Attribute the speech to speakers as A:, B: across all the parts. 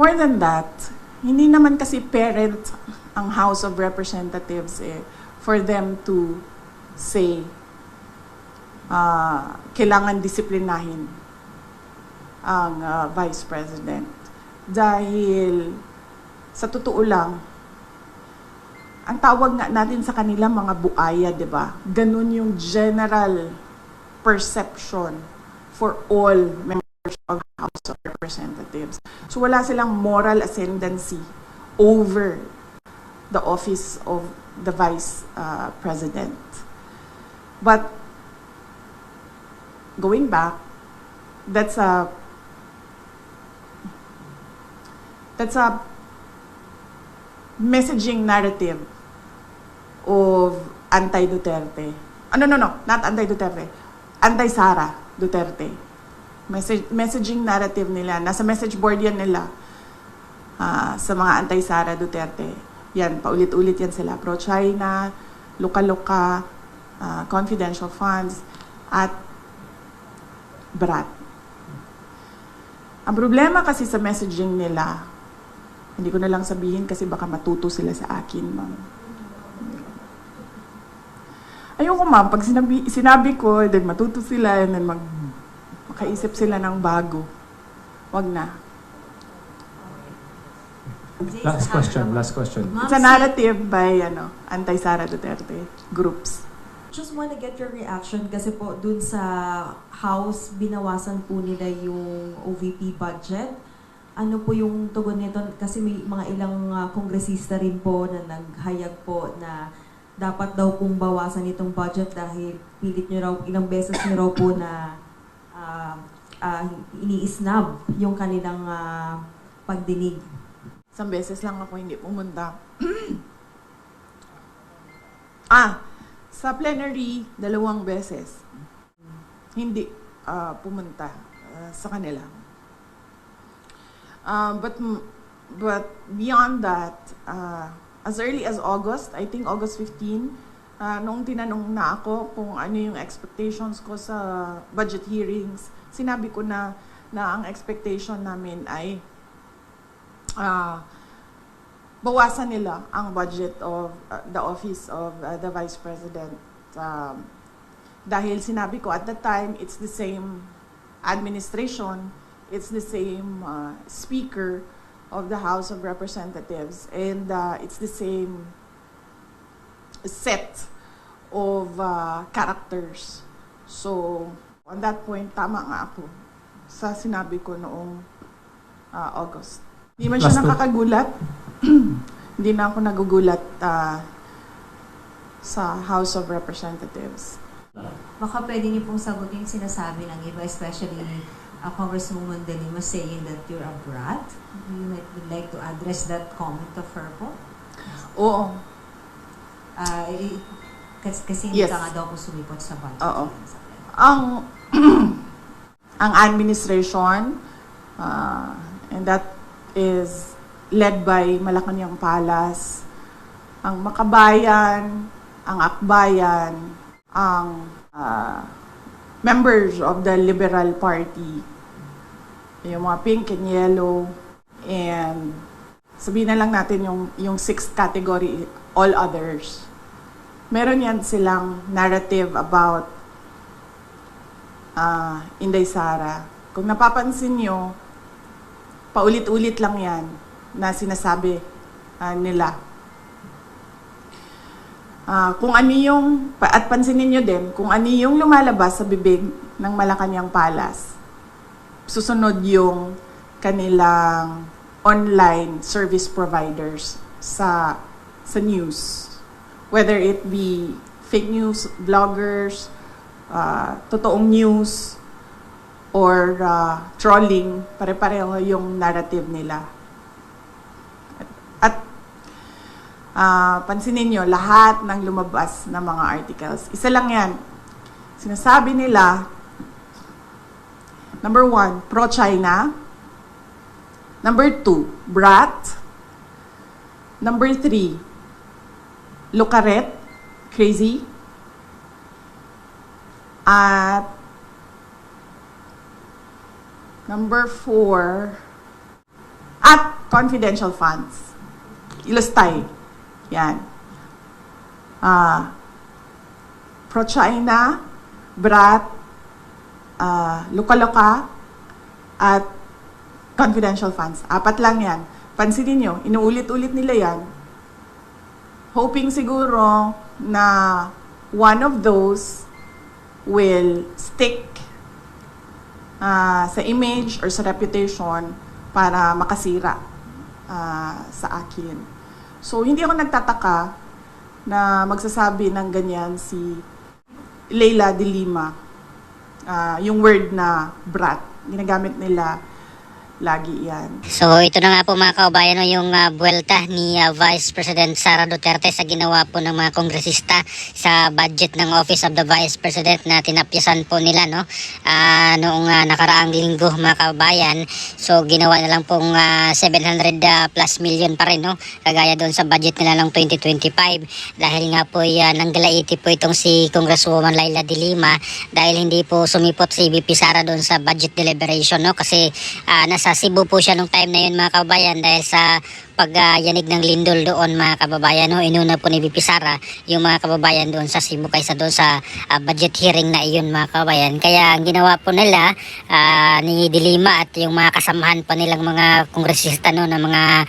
A: More than that, hindi naman kasi parent ang House of Representatives for them to say kailangan disiplinahin ang Vice President. Dahil sa totoo lang, ang tawag nga natin sa kanila mga buaya, di ba? Ganun yung general perception for all members of House of Representatives. So wala silang moral ascendancy over the office of the Vice President. But going back, that's a messaging narrative of anti-Duterte. No, not anti-Duterte. Anti-Sara Duterte. Messaging narrative nila. Nasa message board yan nila sa mga anti-Sara Duterte. Yan, paulit-ulit yan sila. Pro-China, Luka-Luka, confidential funds, at Brat. Ang problema kasi sa messaging nila, hindi ko na lang sabihin kasi baka matuto sila sa akin, ma'am. Ayoko, ma'am, pag sinabi ko, then matuto sila, and then makaisip sila ng bago. Wag na.
B: Last question.
A: It's a narrative by anti-Sara Duterte groups.
C: Just want to get your reaction kasi po dun sa House, binawasan po nila yung OVP budget. Ano po yung tugon nito? Kasi may mga ilang kongresista rin po na naghayag po na dapat daw pong bawasan itong budget dahil pilit nyo raw, ilang beses nyo raw po na ini-snub yung kanilang pagdinig.
A: Isang beses lang ako hindi pumunta. Sa plenary, 2 beses. Hindi pumunta sa kanila. But beyond that, as early as August, I think August 15, nung tinanong na ako kung ano yung expectations ko sa budget hearings, sinabi ko na ang expectation namin ay bawasan nila ang budget of the office of the Vice President. Dahil sinabi ko at that time, it's the same administration, it's the same Speaker of the House of Representatives, and it's the same set of characters. So, on that point, tama nga ako sa sinabi ko noong August. Hindi man siya nakakagulat. Hindi na ako nagugulat sa House of Representatives.
D: Baka pwede niyo pong sagutin yung sinasabi ng iba, especially Congresswoman De Lima saying that you're a brat. You might would like to address that comment of her po?
A: Oo.
D: Kasi hindi ka nga daw po sumipot sa budget.
A: Oo. Ang administration, and that is led by Malacanang Palas, ang Makabayan, ang Akbayan, ang members of the Liberal Party, yung mga pink and yellow, and sabihin na lang natin yung 6th category, all others. Meron yan silang narrative about Inday Sara. Kung napapansin nyo, paulit-ulit lang yan na sinasabi nila. Kung ano yung, at pansinin nyo din, kung ano yung lumalabas sa bibig ng Malacanang Palas, susunod yung kanilang online service providers sa news. Whether it be fake news, bloggers, totoong news, or trolling, pare-pareho yung narrative nila. At pansinin nyo, lahat ng lumabas na mga articles, isa lang yan. Sinasabi nila, number 1, pro-China. Number 2, brat. Number 3, Lukaret, crazy. At number 4, at confidential funds. Ilustay. Yan. Pro-China, BRAT, Luka-Luka, at confidential funds. 4 lang yan. Pansinin nyo, inuulit-ulit nila yan. Hoping siguro na one of those will stick sa image or sa reputation para makasira sa akin. So, hindi ako nagtataka na magsasabi ng ganyan si Leila de Lima. Yung word na brat, ginagamit nila lagi yan.
E: So ito na nga po mga kaubayan, no, yung buwelta ni Vice President Sara Duterte sa ginawa po ng mga kongresista sa budget ng Office of the Vice President na tinapyasan po nila, no, noong nakaraang linggo mga kaubayan. So ginawa na lang pong 700 plus million pa rin, no, kagaya doon sa budget nila ng 2025, dahil nga po nanggalaiti po itong si Congresswoman Leila de Lima dahil hindi po sumipot si VP Sara doon sa budget deliberation, no, kasi nasa Cebu po siya nung time na yun mga kababayan, dahil sa pagyanig ng lindol doon mga kababayan, no, inuna po ni VP Sara yung mga kababayan doon sa Cebu kaysa doon sa budget hearing na iyon mga kababayan. Kaya ang ginawa po nila ni De Lima at yung mga kasamahan pa nilang mga kongresista, no, na mga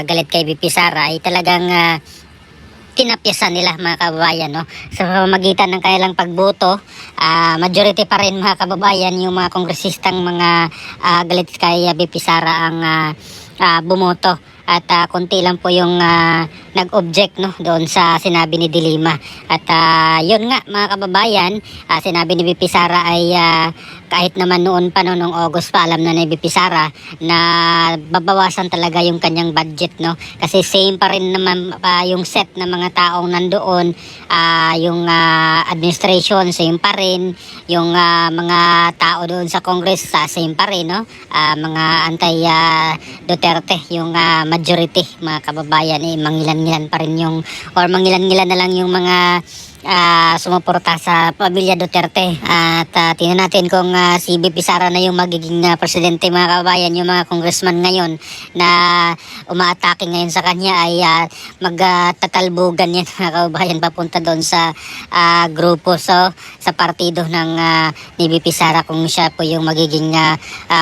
E: galit kay VP Sara ay talagang tinapyasan nila mga kababayan, no, sa pamamagitan ng kanilang pagboto. Majority pa rin mga kababayan yung mga kongresistang mga galit kay VP Sara ang bumoto, at konti lang po yung nag-object, no, doon sa sinabi ni De Lima. At yun nga mga kababayan, sinabi ni VP Sara ay kahit naman noon pa, no, noong August pa, alam na ni VP Sara na babawasan talaga yung kanyang budget, no, kasi same pa rin naman yung set ng mga taong nandoon, yung administration same pa rin, yung mga tao doon sa Congress same pa rin, no, mga anti Duterte yung majority mga kababayan, mangilan-ngilan pa rin yung, or mangilan-ngilan na lang yung mga sumuporta sa pamilya Duterte. At tingnan natin kung si VP Sara na yung magiging presidente mga kababayan. Yung mga congressman ngayon na umaatake ngayon sa kanya ay magtatalbugan yan mga kababayan papunta doon sa grupo, so sa partido ng ni VP Sara kung siya po yung magiging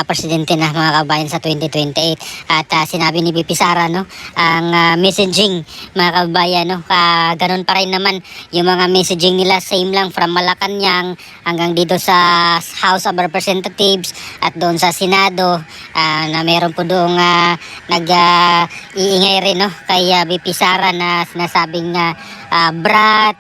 E: presidente na mga kababayan sa 2028. At sinabi ni VP Sara, no, ang messaging mga kababayan, no, ganun pa rin naman yung mga messaging nila, same lang from Malacanang hanggang dito sa House of Representatives at doon sa Senado, na meron po doong nag-iingay rin, no, kay VP Sara na sinasabing brat,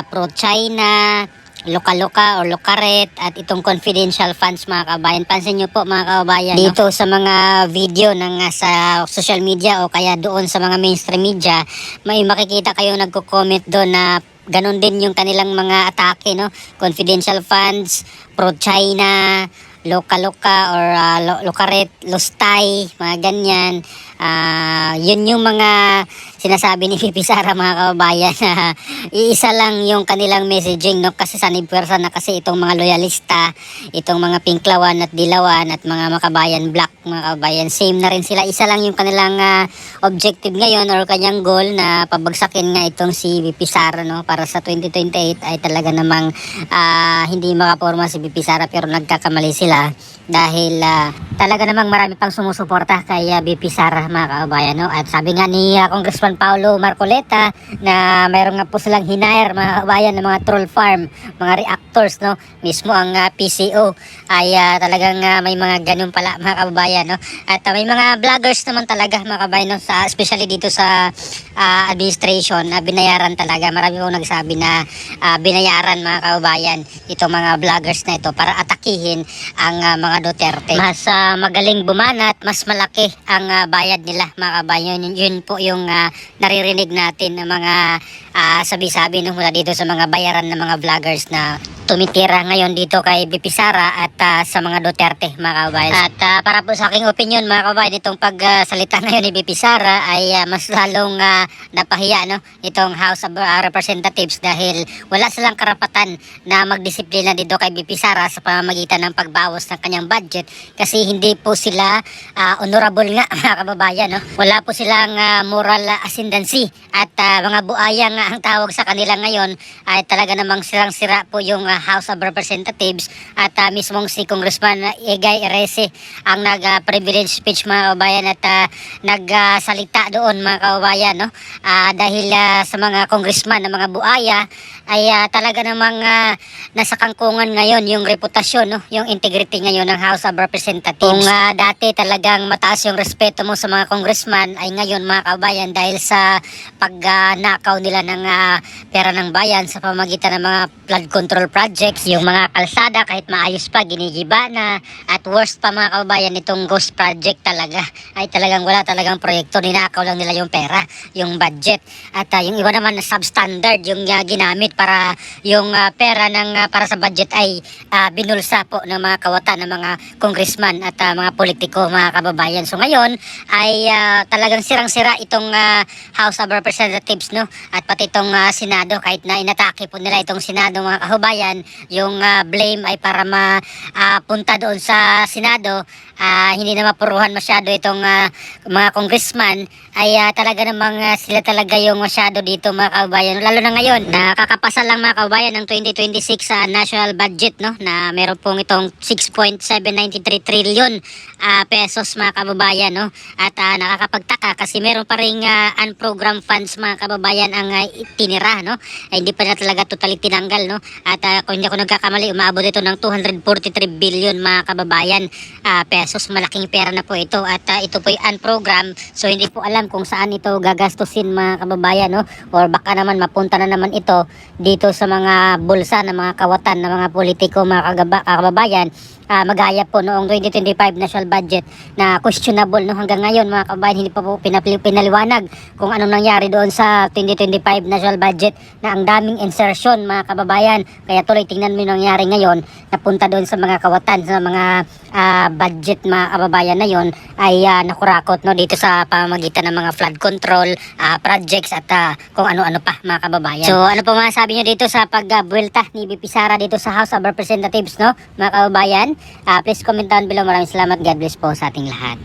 E: pro-China, Luka-Luka or Lukaret, at itong confidential funds mga kababayan. Pansin nyo po mga kababayan, dito sa mga video ng sa social media o kaya doon sa mga mainstream media, may makikita kayo nagko-comment doon na ganun din yung kanilang mga atake, no, confidential funds, pro-China, Luka-Luka or Lukaret, Lustay, mga ganyan. Yun yung mga sinasabi ni VP Sara mga kababayan. Iisa lang yung kanilang messaging, no, kasi sanibwersa na kasi itong mga loyalista, itong mga Pinklawan at Dilawan at mga Makabayan Black mga kababayan, same na rin sila. Isa lang yung kanilang objective ngayon or kanyang goal na pabagsakin nga itong si VP Sara, no, para sa 2028 ay talaga namang hindi makaporma si VP Sara, pero nagkakamali sila dahil talaga namang marami pang sumusuporta kay VP Sara mga kababayan, no. At sabi nga ni Congressman Paulo Marcoleta na mayroon nga po silang hinire mga kababayan ng mga troll farm, mga reactors, no, mismo ang PCO ay talagang may mga ganun pala mga kababayan, no. At may mga vloggers naman talaga mga kababayan, no, sa, especially dito sa administration, binayaran talaga. Marami pong nagsabi na binayaran mga kababayan itong mga vloggers na ito para atakihin ang mga Duterte. Mas magaling bumanat, mas malaki ang bayad nila mga kabayan. Yun po yung naririnig natin ng mga sabi-sabi no, mula dito sa mga bayaran ng mga vloggers na tumitira ngayon dito kay BP Sara at sa mga Duterte, mga kababayan. At para po sa aking opinion, mga kababayan, itong pagsalita ngayon ni BP Sara ay mas lalong napahiya no, itong House of Representatives dahil wala silang karapatan na magdisiplina dito kay BP Sara sa pamamagitan ng pagbawas ng kanyang budget kasi hindi po sila honorable nga, mga kababayan. No? Wala po silang moral ascendancy at mga buaya nga ang tawag sa kanila ngayon ay talaga namang sirang-sira po yung House of Representatives at mismong si Congressman Egay Erese ang nag-privilege speech, mga kababayan, at nagsalita doon, mga kababayan, no? Dahil sa mga congressman na mga buaya ay talaga namang nasa kangkungan ngayon yung reputasyon, no? Yung integrity ngayon ng House of Representatives. Kung dati talagang mataas yung respeto mo sa mga congressman ay ngayon, mga kababayan, dahil sa pagnakaw nila ng pera ng bayan sa pamamagitan ng mga flood control projects, yung mga kalsada kahit maayos pa ginigiba na, at worst pa, mga kababayan, itong ghost project talaga ay talagang wala talagang proyekto, ninakaw lang nila yung pera, yung budget, at yung iba naman na substandard yung ginamit para yung pera ng para sa budget ay binulsa po ng mga kawatan ng mga congressman at mga politiko, mga kababayan. So ngayon ay talagang sirang-sira itong House of Representatives, no, at pati itong Senado, kahit na inatake po nila itong Senado, mga kababayan, yung blame ay para mapunta doon sa Senado, hindi na mapuruhan masyado itong mga congressman, ay talaga namang sila talaga yung masyado dito, mga kababayan. Lalo na ngayon, nakakapasa lang, mga kababayan, ng 2026 national budget, no, na meron pong itong 6.793 trillion pesos, mga kababayan, no, at nakakapagtaka kasi meron pa ring unprogrammed funds, mga kababayan, ang itinira, no, ay hindi pa na talaga totally tinanggal, no, at kung hindi ako nagkakamali, umaabot ito ng 243 billion, mga kababayan, pesos. Malaking pera na po ito, at ito po ay unprogrammed, so hindi po alam kung saan ito gagastusin, mga kababayan, no, or baka naman mapunta na naman ito dito sa mga bulsa ng mga kawatan ng mga politiko, mga kababayan. Magaya po noong 2025 national budget na questionable, no, hanggang ngayon, mga kababayan, hindi pa po pinaliwanag kung anong nangyari doon sa 2025 national budget na ang daming insertion, mga kababayan. Kaya tuloy tingnan mo yung nangyari ngayon, napunta doon sa mga kawatan, sa mga budget, mga kababayan, na yon ay nakurakot, no, dito sa pamamagitan ng mga flood control projects at kung ano-ano pa, mga kababayan. So ano po masasabi nyo dito sa pagbuelta ni BP Sara dito sa House of Representatives, no, mga kababayan? Please comment down below. Maraming salamat. God bless po sa ating lahat.